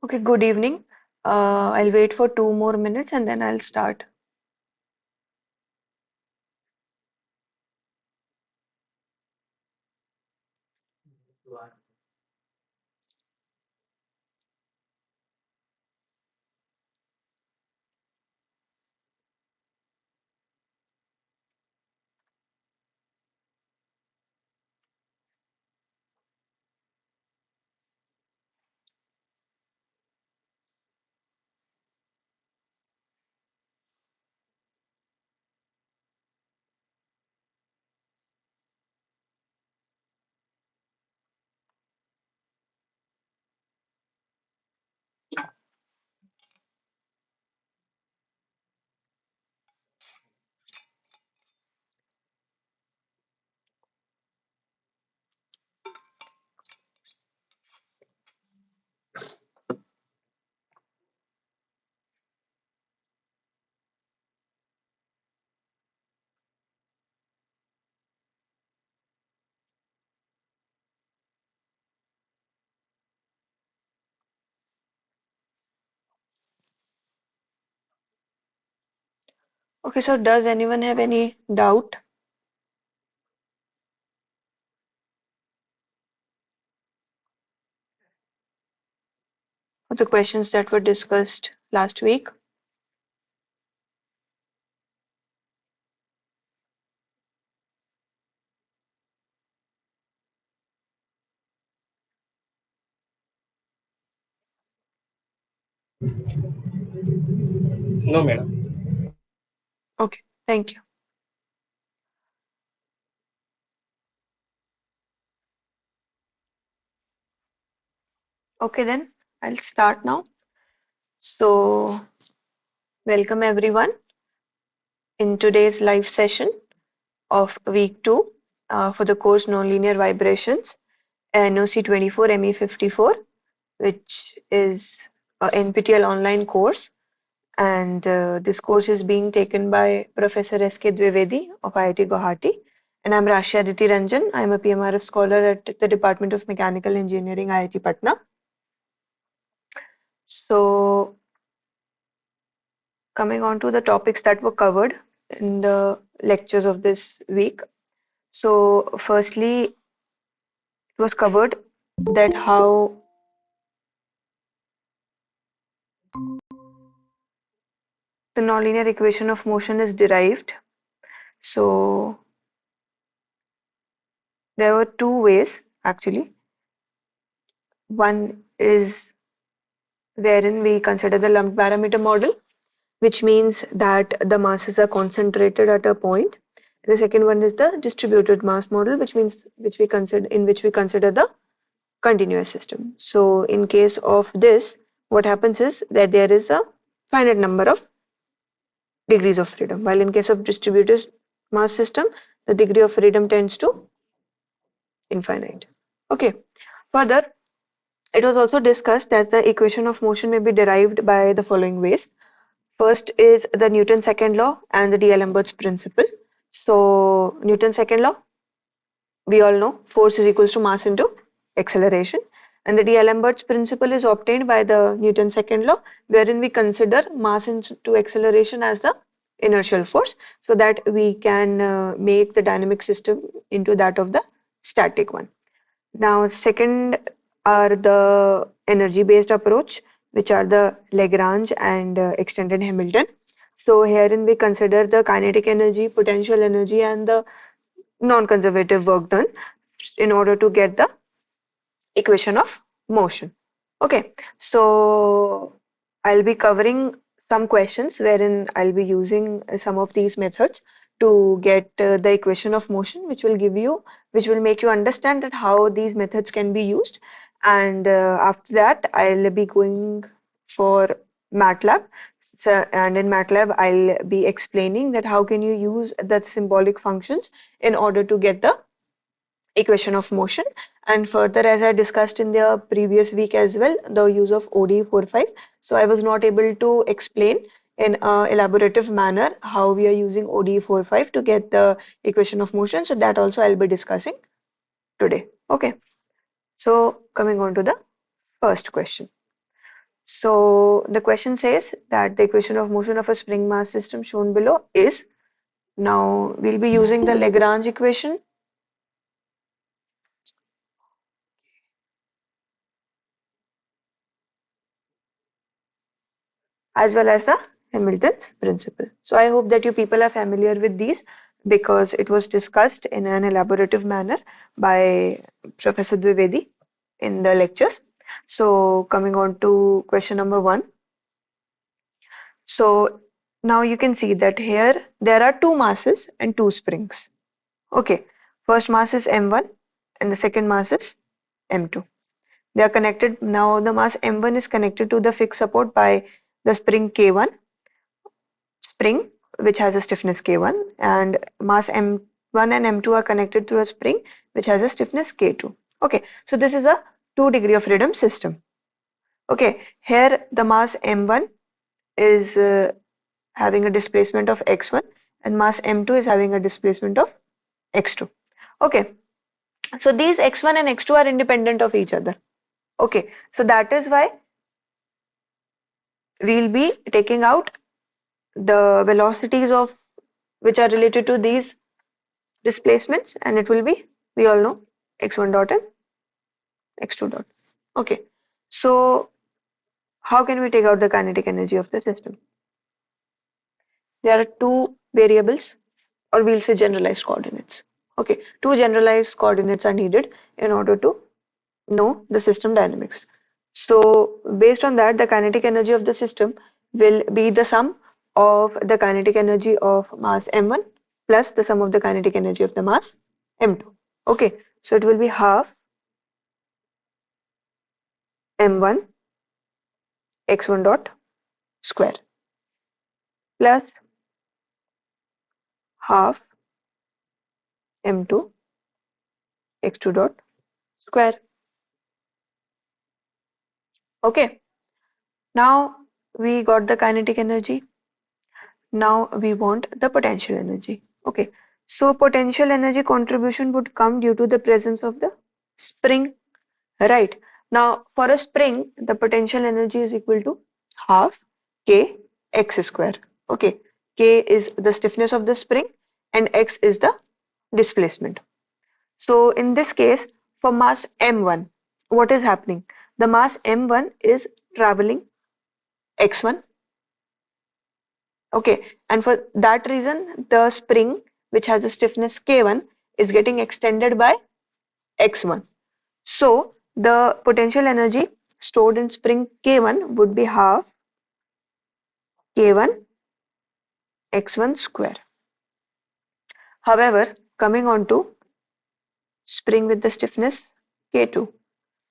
Okay, good evening. I'll wait for 2 more minutes and then I'll start. Okay, so does anyone have any doubt of the questions that were discussed last week? No, madam. Okay, thank you. Okay, then I'll start now. So, welcome everyone in today's live session of week 2 for the course Nonlinear Vibrations, NOC24 ME54, which is a NPTEL online course. And this course is being taken by Professor S.K. Dwivedi of IIT Guwahati. And I'm Rashi Aditi Ranjan. I'm a PMRF scholar at the Department of Mechanical Engineering, IIT Patna. So, coming on to the topics that were covered in the lectures of this week. So, firstly, it was covered that how the nonlinear equation of motion is derived. So, there were two ways actually. One is wherein we consider the lumped parameter model, which means that the masses are concentrated at a point. The second one is the distributed mass model, which means which we consider the continuous system. So in case of this, what happens is that there is a finite number of degrees of freedom, while in case of distributed mass system, the degree of freedom tends to infinite. Okay. Further, it was also discussed that the equation of motion may be derived by the following ways. First is the Newton's second law and the D'Alembert's principle. So Newton's second law, we all know force is equals to mass into acceleration. And the D'Alembert's principle is obtained by the Newton's second law, wherein we consider mass into acceleration as the inertial force, so that we can make the dynamic system into that of the static one. Now, second are the energy-based approach, which are the Lagrange and extended Hamilton. So herein we consider the kinetic energy, potential energy, and the non-conservative work done in order to get the equation of motion. Okay, so I'll be covering some questions wherein I'll be using some of these methods to get the equation of motion, which will make you understand that how these methods can be used. And after that, I'll be going for MATLAB. So, and in MATLAB, I'll be explaining that how can you use the symbolic functions in order to get the equation of motion. And further, as I discussed in the previous week as well, the use of ODE45. So I was not able to explain in a elaborative manner how we are using ODE45 to get the equation of motion. So that also I'll be discussing today. Okay. So coming on to the first question. So the question says that the equation of motion of a spring mass system shown below is, now we'll be using the Lagrange equation as well as the Hamilton's principle. So I hope that you people are familiar with these because it was discussed in an elaborative manner by Professor Dwivedi in the lectures. So coming on to question number 1. So now you can see that here there are two masses and two springs. Okay, first mass is m1 and the second mass is m2. They are connected. Now the mass m1 is connected to the fixed support by the spring k1 spring, which has a stiffness k1, and mass m1 and m2 are connected through a spring which has a stiffness k2. Okay, so this is a 2 degree of freedom system. Okay, here the mass m1 is having a displacement of x1 and mass m2 is having a displacement of x2. Okay, so these x1 and x2 are independent of each other. Okay, so that is why we'll be taking out the velocities of which are related to these displacements, and it will be, we all know, x1 dot and x2 dot. Okay, so how can we take out the kinetic energy of the system? There are two variables, or we'll say generalized coordinates. Okay, two generalized coordinates are needed in order to know the system dynamics. So based on that, the kinetic energy of the system will be the sum of the kinetic energy of mass m1 plus the sum of the kinetic energy of the mass m2. Okay, so it will be half m1 x1 dot square plus half m2 x2 dot square. Okay, now we got the kinetic energy. Now we want the potential energy. Okay, so potential energy contribution would come due to the presence of the spring, right? Now for a spring, the potential energy is equal to half k x square. Okay, k is the stiffness of the spring and x is the displacement. So in this case, for mass m1, what is happening? The mass m1 is traveling x1. Okay, and for that reason, the spring, which has a stiffness K1, is getting extended by X1. So the potential energy stored in spring K1 would be half K1 X1 square. However, coming on to spring with the stiffness K2,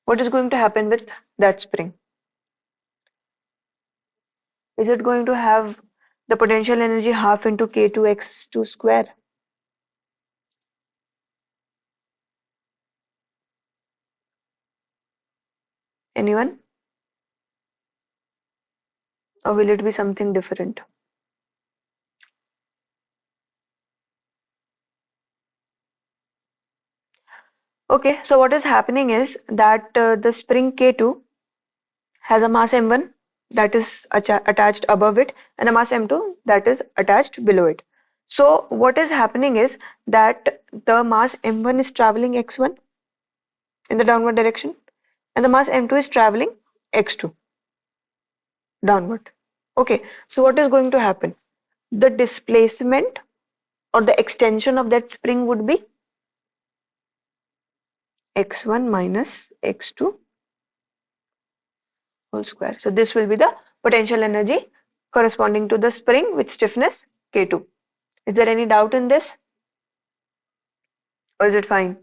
what is going to happen with that spring? Is it going to have the potential energy half into K2 X2 square? Anyone? Or will it be something different? Okay, so what is happening is that the spring K2 has a mass m1 that is attached above it and a mass m2 that is attached below it. So what is happening is that the mass m1 is traveling x1 in the downward direction and the mass m2 is traveling x2 downward. Okay, so what is going to happen? The displacement or the extension of that spring would be x1 minus x2 whole square. So this will be the potential energy corresponding to the spring with stiffness K2. Is there any doubt in this or is it fine?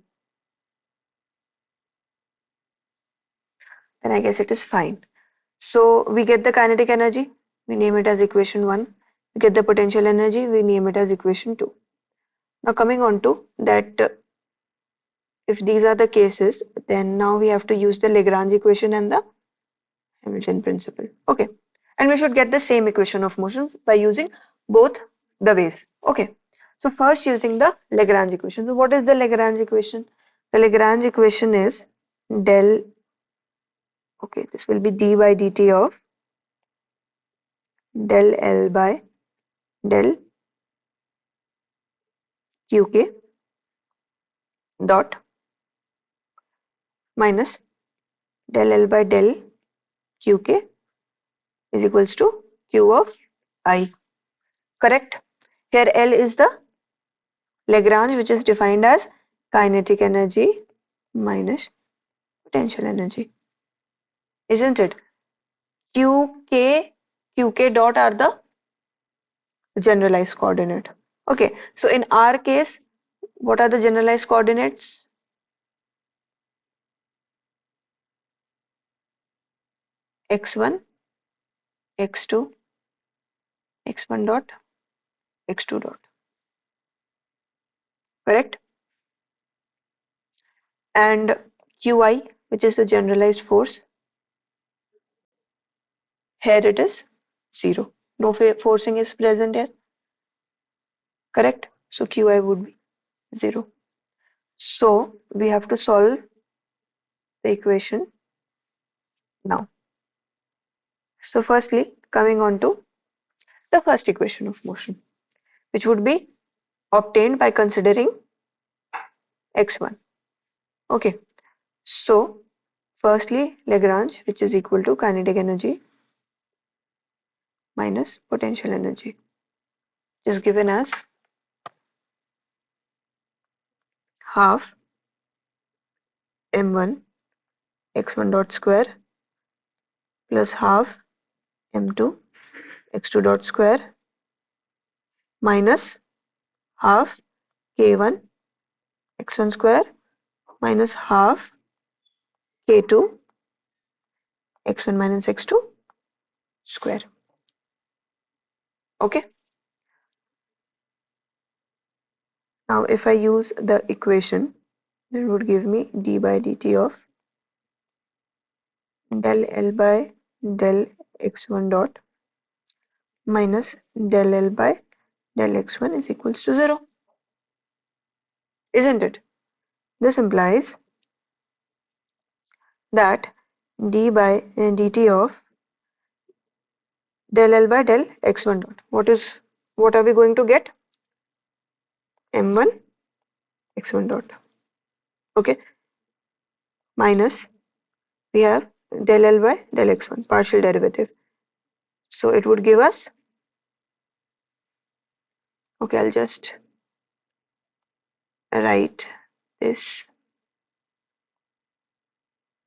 Then I guess it is fine. So we get the kinetic energy, we name it as equation 1. We get the potential energy, we name it as equation 2. Now coming on to that, if these are the cases, then now we have to use the Lagrange equation and the Hamilton principle. Okay, and we should get the same equation of motion by using both the ways. Okay, so first using the Lagrange equation. So what is the Lagrange equation? The Lagrange equation is del, okay, this will be d by dt of del L by del Qk dot minus del L by del Qk is equals to Q of I. Correct? Here L is the Lagrange, which is defined as kinetic energy minus potential energy, isn't it? Qk dot are the generalized coordinate. Okay, so in our case, what are the generalized coordinates? x1, x2, x1 dot, x2 dot. Correct? And Qi, which is the generalized force, here it is 0. No forcing is present here. Correct? So Qi would be 0. So we have to solve the equation now. So firstly, coming on to the first equation of motion, which would be obtained by considering x1. Okay, so firstly Lagrange, which is equal to kinetic energy minus potential energy, is given as half m1 x1 dot square plus half m2 x2 dot square minus half k1 x1 square minus half k2 x1 minus x2 square. Okay, now if I use the equation, it would give me d by dt of del L by del x1 dot minus del L by del x1 is equals to 0, isn't it? This implies that d by dt of del L by del x1 dot, what are we going to get? m1 x1 dot. Okay, minus we have del L by del x1 partial derivative, so it would give us, okay, I'll just write this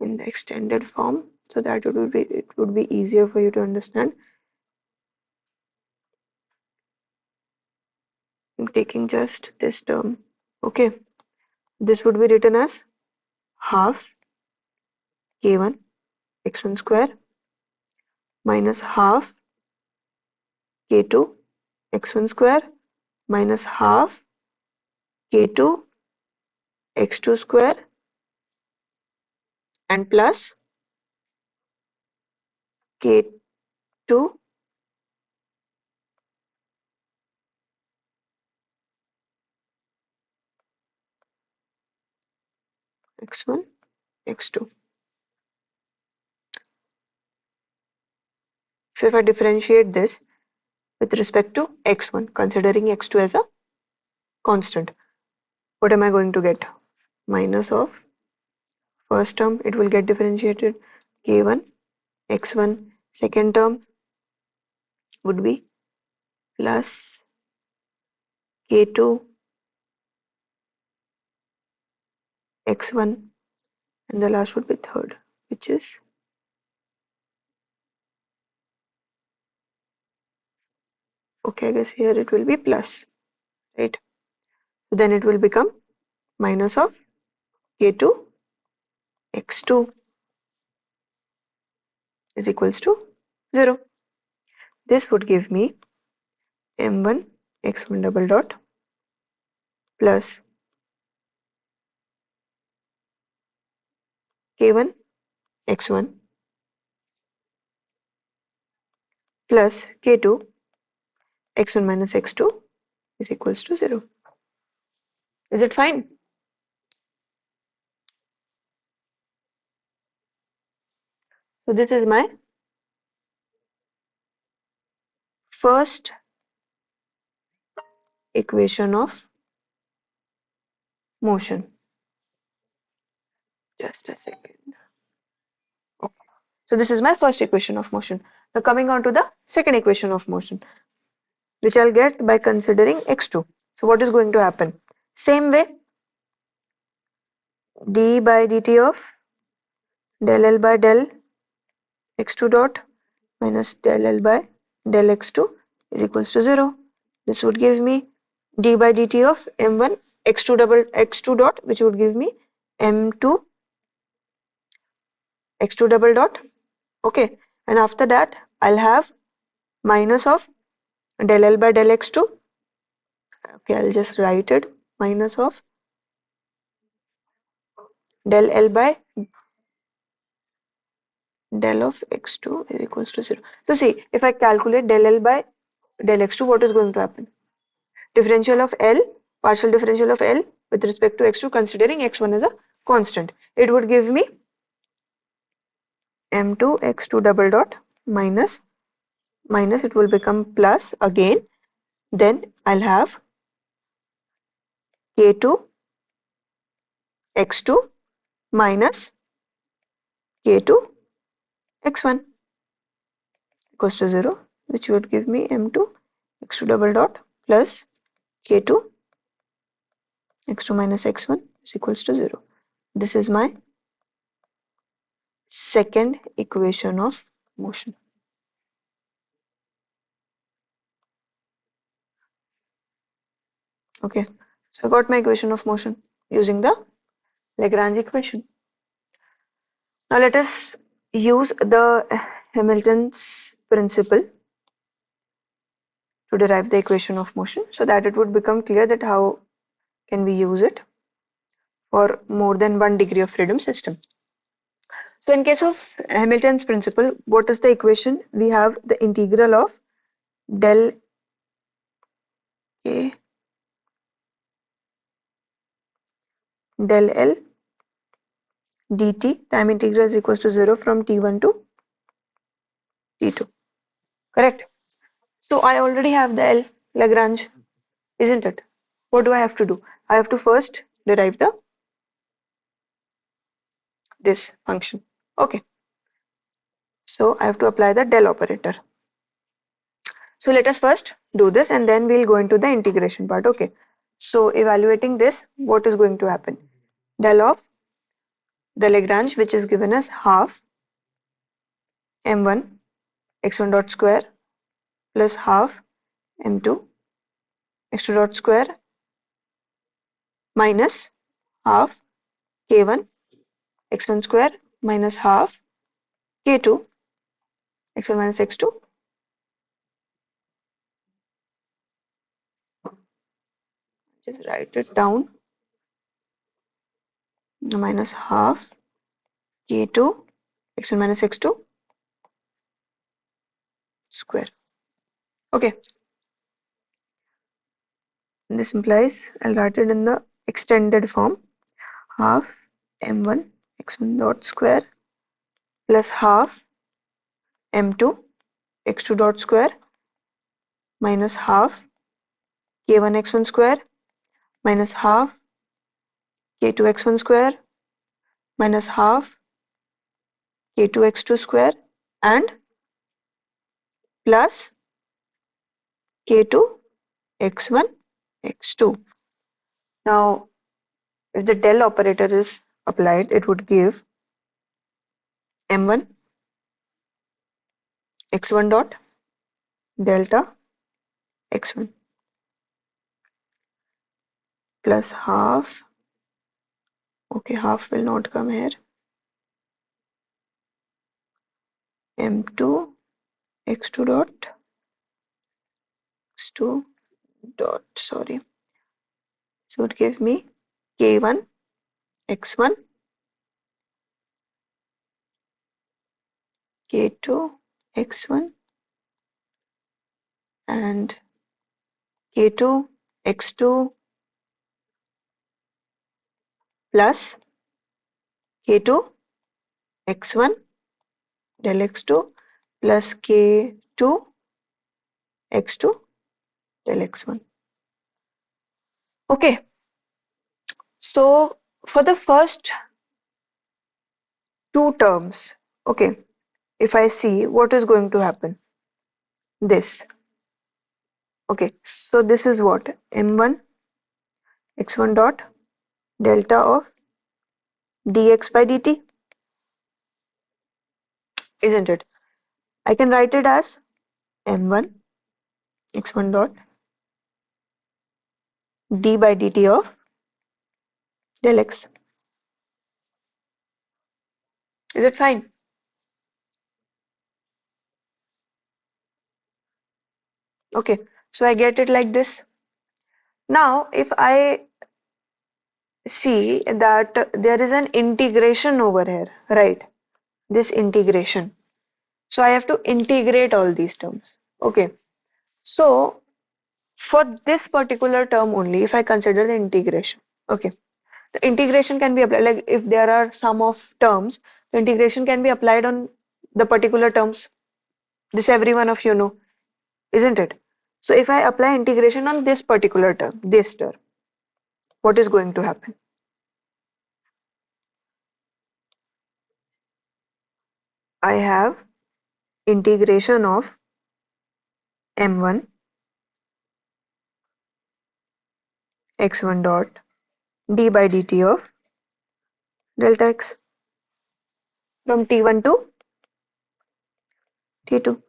in the extended form so that it would be easier for you to understand. I'm taking just this term. Okay, this would be written as half k1 x1 square minus half k2 x1 square minus half k2 x2 square and plus k2 x1 x2. So if I differentiate this with respect to x1, considering x2 as a constant, what am I going to get? Minus of first term, it will get differentiated, k1 x1, second term would be plus k2 x1, and the last would be third, which is, okay, I guess here it will be plus, right? So then it will become minus of k2 x2 is equals to 0. This would give me m1 x1 double dot plus k1 x1 plus k2 x1 minus x2 is equals to 0. Is it fine? So this is my first equation of motion. Just a second. Okay. So this is my first equation of motion. Now coming on to the second equation of motion, which I'll get by considering x2. So what is going to happen? Same way, d by dt of del L by del x2 dot minus del L by del x2 is equals to 0. This would give me d by dt of m1 x2 dot, which would give me m2 x2 double dot. Okay, and after that I'll have minus of del L by del x2. Okay, I'll just write it, minus of del L by del of x2 is equals to 0. So see, if I calculate del L by del x2, what is going to happen? Differential of L, partial differential of L with respect to x2 considering x1 as a constant. It would give me m2 x2 double dot minus it will become plus again. Then I'll have k2 x2 minus k2 x1 equals to 0, which would give me m2 x2 double dot plus k2 x2 minus x1 is equals to 0. This is my second equation of motion. Okay, so I got my equation of motion using the Lagrange equation. Now let us use the Hamilton's principle to derive the equation of motion, so that it would become clear that how can we use it for more than one degree of freedom system. So in case of Hamilton's principle, what is the equation? We have the integral of del A del L dt, time integral is equals to 0 from t1 to t2. Correct? So I already have the L Lagrange, isn't it? What do I have to do? I have to first derive this function. Okay. So I have to apply the del operator. So let us first do this and then we'll go into the integration part. Okay. So evaluating this, what is going to happen? Del of the Lagrange, which is given as half m1 x1 dot square plus half m2 x2 dot square minus half k1 x1 square minus half k2 x1 minus x2. Just write it down, minus half k2 x1 minus x2 square. Okay, this implies I'll write it in the extended form, half m1 x1 dot square plus half m2 x2 dot square minus half k1 x1 square minus half k2 x1 square minus half k2 x2 square and plus k2 x1 x2. Now if the del operator is applied, it would give m1 x1 dot delta x1 plus half, okay, half will not come here, m2 x2 dot x2 dot, sorry, so it give me k1 x1 k2 x1 and k2 x2 plus k2 x1 del x2 plus k2 x2 del x1. Okay, so for the first two terms, okay, if I see what is going to happen, this. Okay, so this is what? m1 x1 dot delta of dx by dt, isn't it? I can write it as m1 x1 dot d by dt of del x. Is it fine? Okay, so I get it like this. Now, if I see that there is an integration over here, right? This integration. So I have to integrate all these terms. Okay, so for this particular term only, if I consider the integration, okay, the integration can be applied, like if there are sum of terms, the integration can be applied on the particular terms. This every one of you know, isn't it? So if I apply integration on this particular term, this term, what is going to happen? I have integration of m1 x1 dot d by dt of delta x from t1 to t2.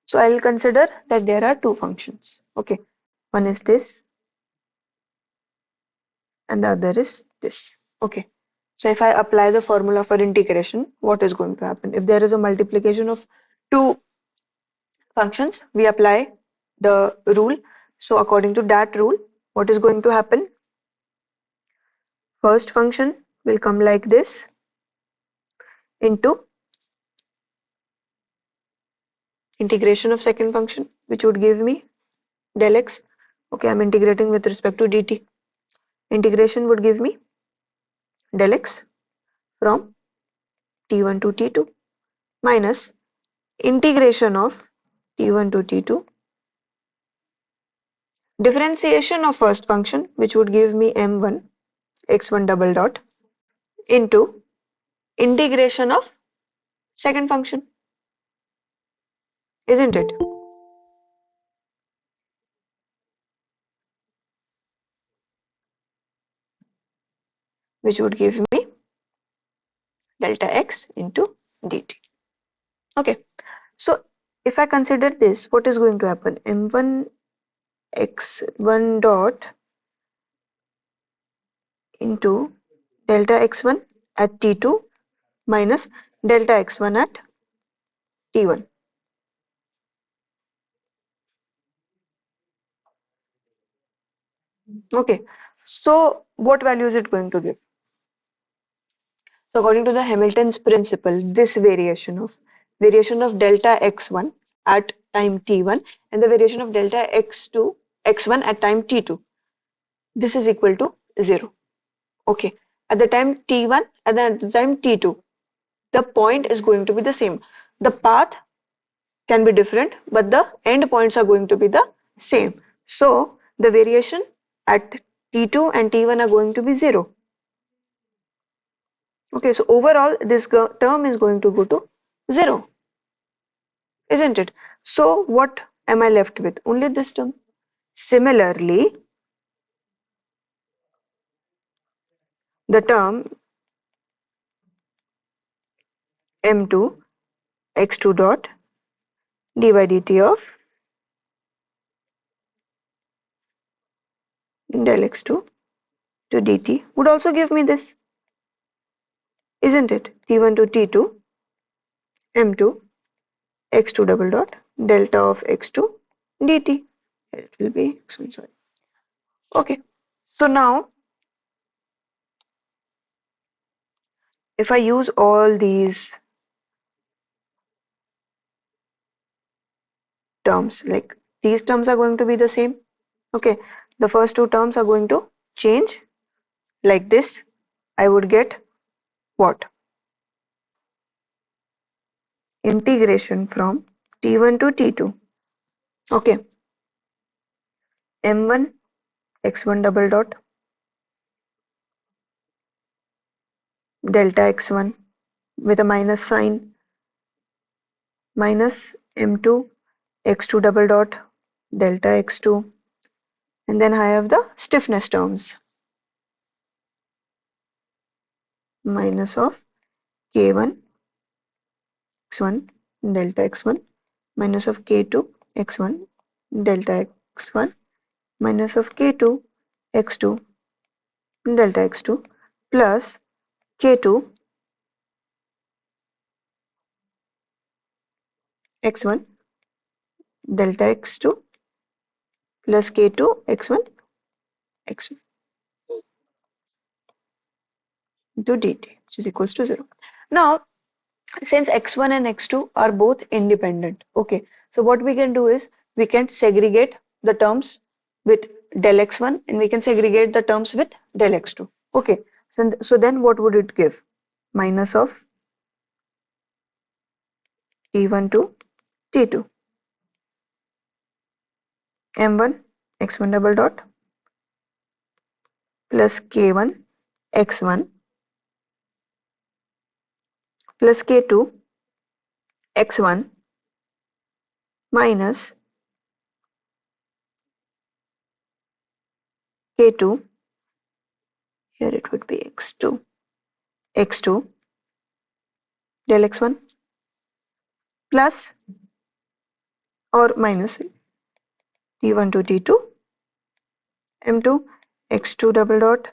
So I will consider that there are two functions. Okay, one is this and the other is this. Okay, so if I apply the formula for integration, what is going to happen? If there is a multiplication of two functions, we apply the rule. So according to that rule, what is going to happen? First function will come like this into integration of second function, which would give me del x. Okay, I'm integrating with respect to dt. Integration would give me del x from t1 to t2 minus integration of t1 to t2, differentiation of first function, which would give me m1 x1 double dot into integration of second function, isn't it? Which would give me delta x into dt. Okay, so if I consider this, what is going to happen? m1 x1 dot into delta x1 at t2 minus delta x1 at t1. Okay, so what value is it going to give? So according to the Hamilton's principle, this variation of delta x1 at time t1 and the variation of delta x1 at time t2, this is equal to 0. Okay, at the time t1 and then at the time t2, the point is going to be the same. The path can be different, but the end points are going to be the same. So the variation at t2 and t1 are going to be 0. Okay, so overall this term is going to go to 0, isn't it? So what am I left with? Only this term. Similarly, the term m2 x2 dot d by dt of del x2 to dt would also give me this, isn't it? t1 to t2 m2 x2 double dot delta of x2 dt. Here it will be x1, sorry. Okay, so now if I use all these terms, like these terms are going to be the same. Okay, the first two terms are going to change like this. I would get what? Integration from t1 to t2 Okay, m1 x1 double dot delta x1 with a minus sign minus m2 x2 double dot delta x2, and then I have the stiffness terms minus of k1 x1 delta x1 minus of k2 x1 delta x1 minus of k2 x2 delta x2 plus k2 x1 delta x2 plus k2 x1 x2 into dt, which is equals to 0. Now, since x1 and x2 are both independent, okay, so what we can do is we can segregate the terms with del x1 and we can segregate the terms with del x2. Okay, so then what would it give? Minus of t1 to t2 m1 x1 double dot plus k1 x1 plus k2 x1 minus k2, here it would be x2 del x1 plus or minus t1 to t2 m2 x2 double dot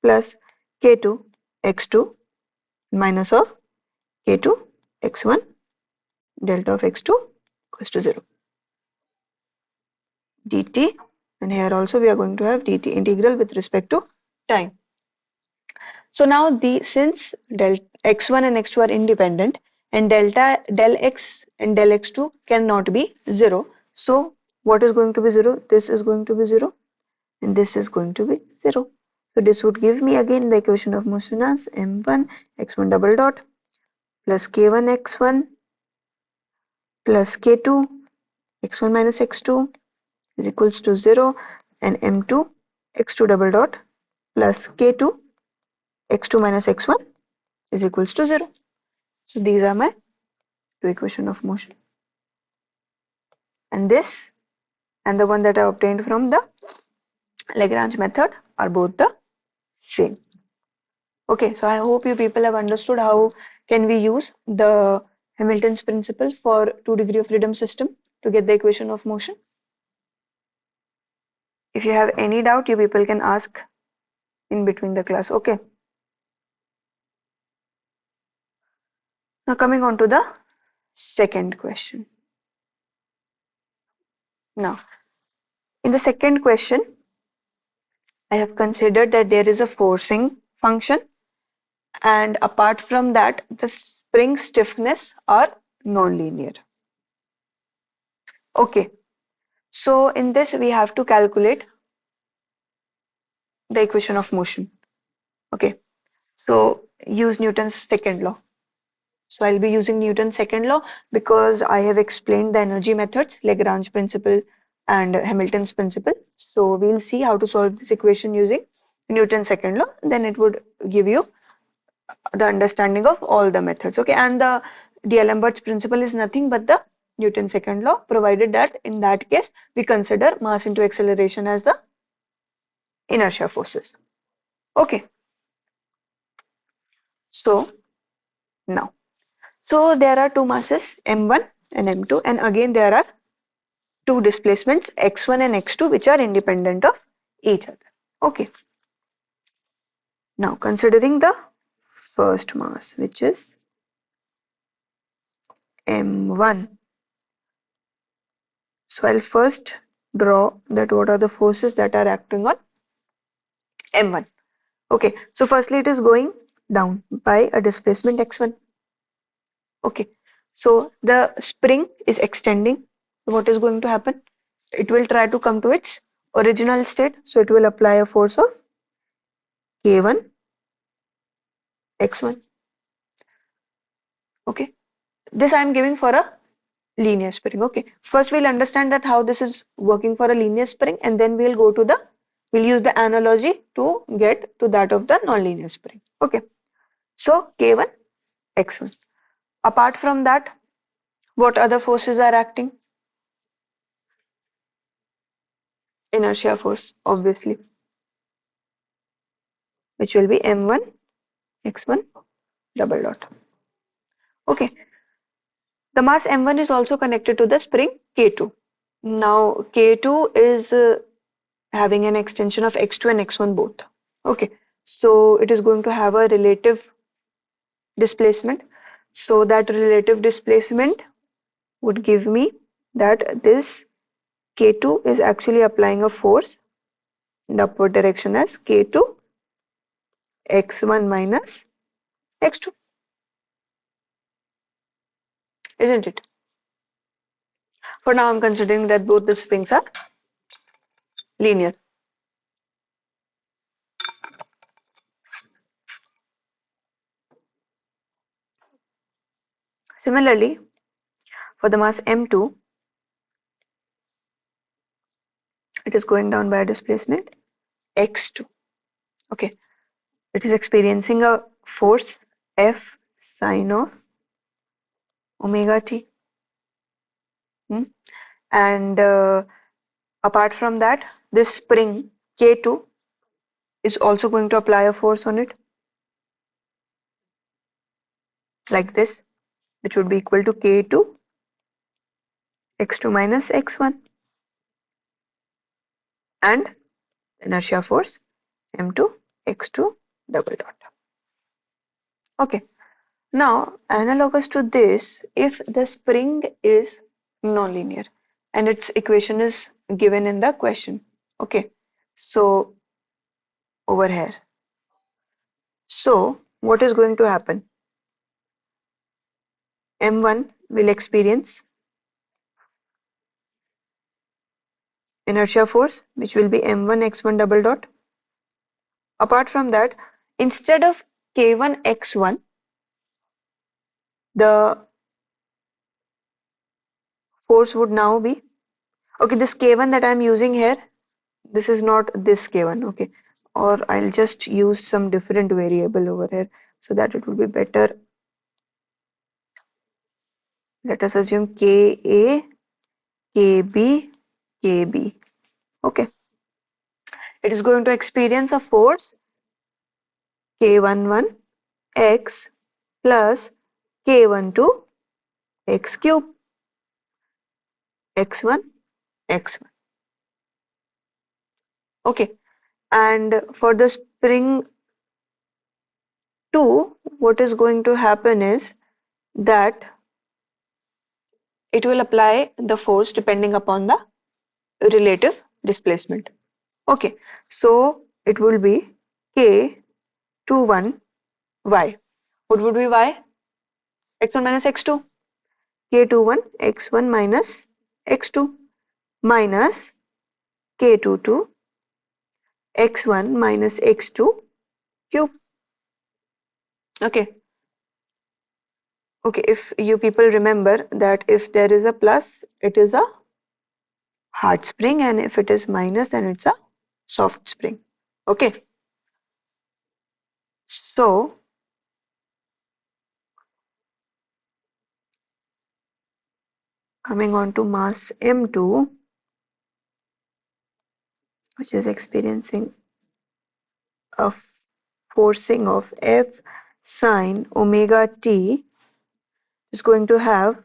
plus k2 x2 minus of k2 x1 delta of x2 equals to 0 dt, and here also we are going to have dt integral with respect to time. So now since del x1 and x2 are independent and del x and del x2 cannot be 0, so what is going to be 0? This is going to be 0 and this is going to be 0. So this would give me again the equation of motion as m1 x1 double dot plus k1 x1 plus k2 x1 minus x2 is equals to 0, and m2 x2 double dot plus k2 x2 minus x1 is equals to 0. So these are my two equation of motion, and this and the one that I obtained from the Lagrange method are both the same. Okay, so I hope you people have understood how can we use the Hamilton's principle for 2 degree of freedom system to get the equation of motion. If you have any doubt, you people can ask in between the class. Okay, now coming on to the second question. Now, in the second question, I have considered that there is a forcing function, and apart from that, the spring stiffness are nonlinear. Okay, so in this we have to calculate the equation of motion. Okay, so use Newton's second law. So I'll be using Newton's second law because I have explained the energy methods, Lagrange principle and Hamilton's principle. So we'll see how to solve this equation using Newton's second law. Then it would give you the understanding of all the methods. Okay, and the D'Alembert's principle is nothing but the Newton's second law, provided that in that case we consider mass into acceleration as the inertia forces. Okay, so now, so there are two masses m1 and m2, and again there are two displacements x1 and x2 which are independent of each other. Okay, now considering the first mass, which is m1, so I'll first draw that what are the forces that are acting on m1. Okay, so firstly it is going down by a displacement x1. Okay, so the spring is extending. So what is going to happen? It will try to come to its original state. So it will apply a force of k1 x1. Okay, this I'm giving for a linear spring. Okay, first we'll understand that how this is working for a linear spring, and then we'll use the analogy to get to that of the nonlinear spring. Okay, so K1 X1. Apart from that, what other forces are acting? Inertia force, obviously, which will be M1 X1 double dot. Okay, the mass M1 is also connected to the spring K2. Now K2 is having an extension of X2 and X1 both. Okay, so it is going to have a relative displacement. So that relative displacement would give me that this K2 is actually applying a force in the upward direction as K2 X1 minus X2, isn't it? For now, I'm considering that both the springs are linear. Similarly, for the mass M2, it is going down by a displacement X2. Okay, it is experiencing a force F sine of omega t. And apart from that, this spring K2 is also going to apply a force on it like this, which would be equal to K2 X2 minus X1, and inertia force M2 X2 double dot. Okay, now analogous to this, if the spring is nonlinear and its equation is given in the question. Okay, so over here. So what is going to happen? M1 will experience inertia force, which will be M1 X1 double dot. Apart from that, instead of K1 X1, the force would now be, okay, this K1 that I'm using here, this is not this K1, okay, or I'll just use some different variable over here so that it will be better. Let us assume KA, KB, KB. Okay, it is going to experience a force K11 X plus K12 X cube X1 X1. Okay, and for the spring 2, what is going to happen is that it will apply the force depending upon the relative displacement. Okay, so it will be K21 Y. What would be Y? X1 minus X2. K21 X1 minus X2 minus K22 X1 minus X2 cube. Okay, okay, if you people remember that if there is a plus, it is a hard spring, and if it is minus, then it's a soft spring. Okay, so coming on to mass M2, which is experiencing a forcing of F sine omega t, is going to have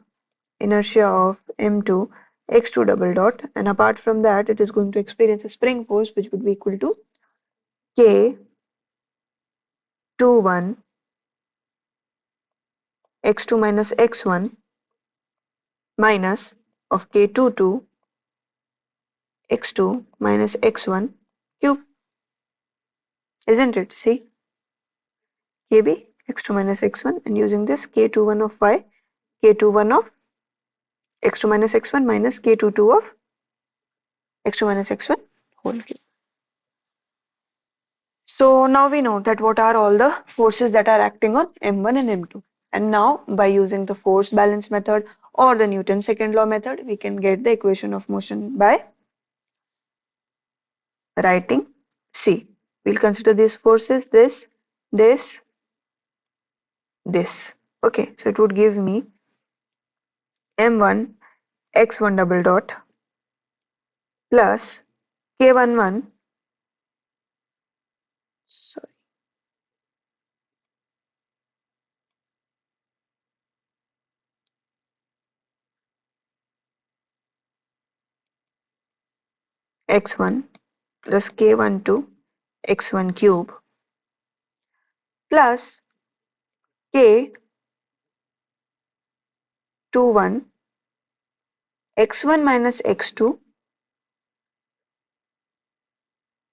inertia of M2 X2 double dot, and apart from that, it is going to experience a spring force which would be equal to K21 X2 minus X1 minus of K22 X2 minus X1 cube, isn't it? See, KB X2 minus X1, and using this K21 of Y, K21 of X2 minus X1 minus K22 of X2 minus X1 whole cube. So now we know that what are all the forces that are acting on M1 and M2. And now by using the force balance method or the Newton's second law method, we can get the equation of motion by writing C. We'll consider these forces, this, this. Okay, so it would give me m1 x1 double dot plus k11, sorry, x1 plus k12 x1 cube plus k21 x1 minus x2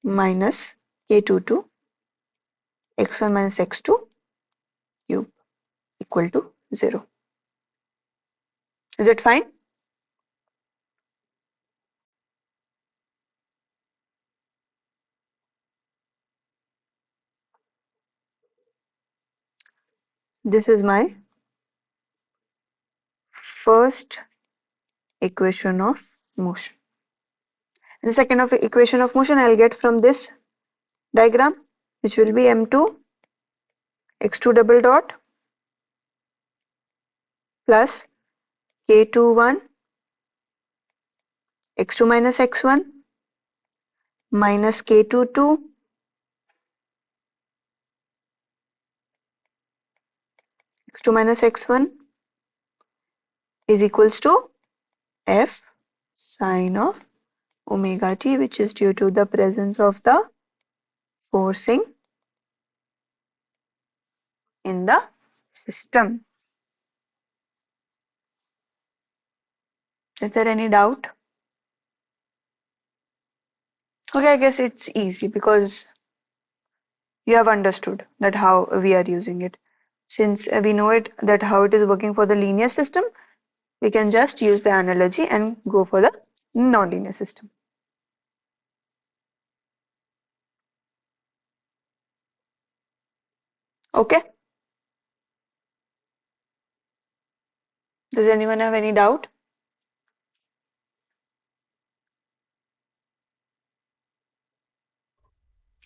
minus k22 x1 minus x2 cube equal to 0. Is it fine? This is my first equation of motion. And the second of equation of motion I'll get from this diagram, which will be m2 x2 double dot plus k21 x2 minus x1 minus k22 x2 minus x1 is equals to f sine of omega t, which is due to the presence of the forcing in the system. Is there any doubt? Okay, I guess it's easy because you have understood that how we are using it. Since we know it that how it is working for the linear system, we can just use the analogy and go for the nonlinear system. Okay? Does anyone have any doubt?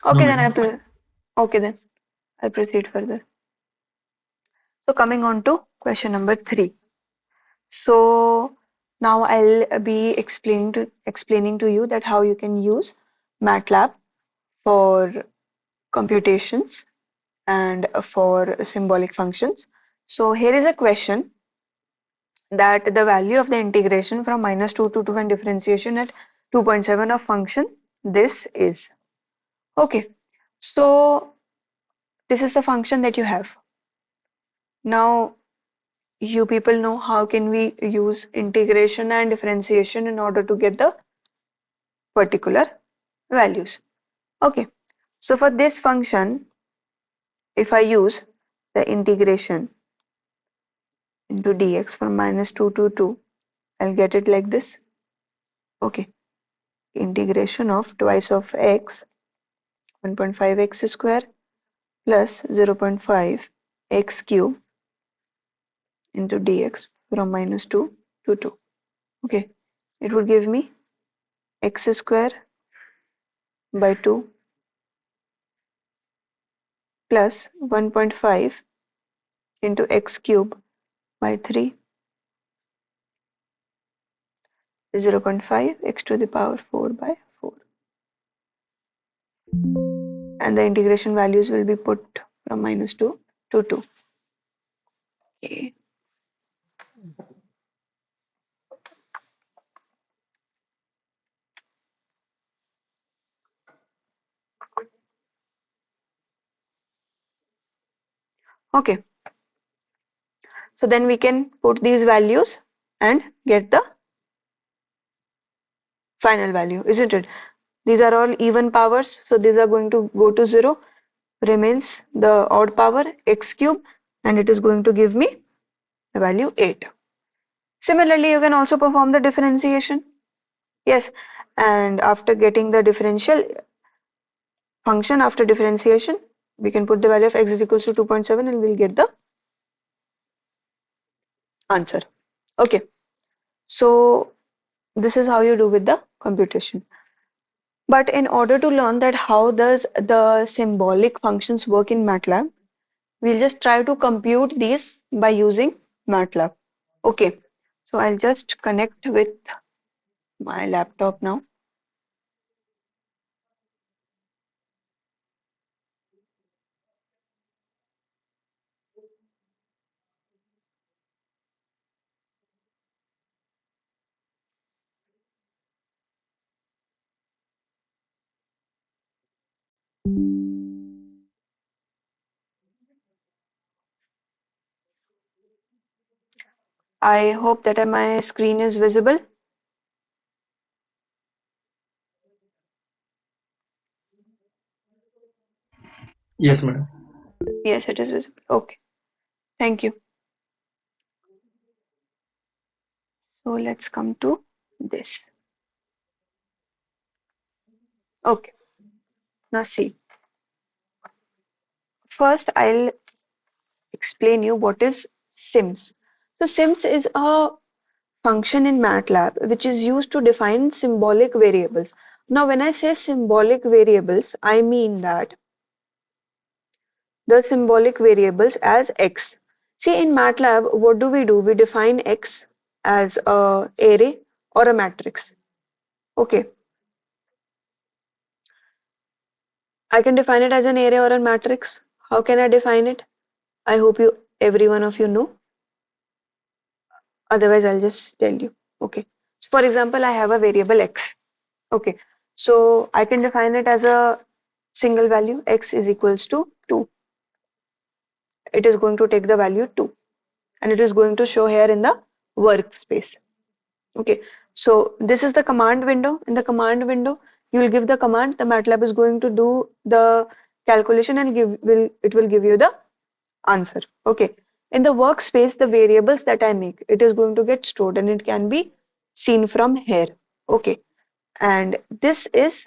No, Okay, then madam. okay then I'll proceed further. So coming on to question number 3. So now I'll be explaining to you that how you can use MATLAB for computations and for symbolic functions. So here is a question that the value of the integration from -2 to 2 and differentiation at 2.7 of function this is. Okay, so this is the function that you have. Now you people know how can we use integration and differentiation in order to get the particular values. Okay, so for this function, if I use the integration into dx from -2 to 2, I'll get it like this. Okay, integration of twice of x, 1.5 x square plus 0.5 x cube into dx from -2 to 2. Okay, it would give me x square by 2 plus 1.5 into x cube by 3, 0.5 x to the power 4 by 4. And the integration values will be put from -2 to 2. Okay. Okay, so then we can put these values and get the final value, isn't it? These are all even powers, so these are going to go to 0. Remains the odd power x cube, and it is going to give me the value 8. Similarly, you can also perform the differentiation. Yes, and after getting the differential function after differentiation, we can put the value of x is equals to 2.7 and we'll get the answer. Okay, so this is how you do with the computation. But in order to learn that how does the symbolic functions work in MATLAB, we'll just try to compute these by using MATLAB. Okay, so I'll just connect with my laptop now. I hope that my screen is visible. Yes, madam. Yes, it is visible. Okay, thank you. So let's come to this. Okay, now see. First, I'll explain you what is sims. So sims is a function in MATLAB which is used to define symbolic variables. Now, when I say symbolic variables, I mean that the symbolic variables as x. See, in MATLAB, what do? We define x as a array or a matrix. Okay, I can define it as an array or a matrix. How can I define it? I hope every one of you know. Otherwise, I'll just tell you. Okay. So for example, I have a variable x. Okay. So I can define it as a single value. X is equals to 2. It is going to take the value 2 and it is going to show here in the workspace. Okay. So this is the command window. In the command window, you will give the command. The MATLAB is going to do the calculation and it will give you the answer. Okay. In the workspace, the variables that I make, it is going to get stored and it can be seen from here. Okay. And this is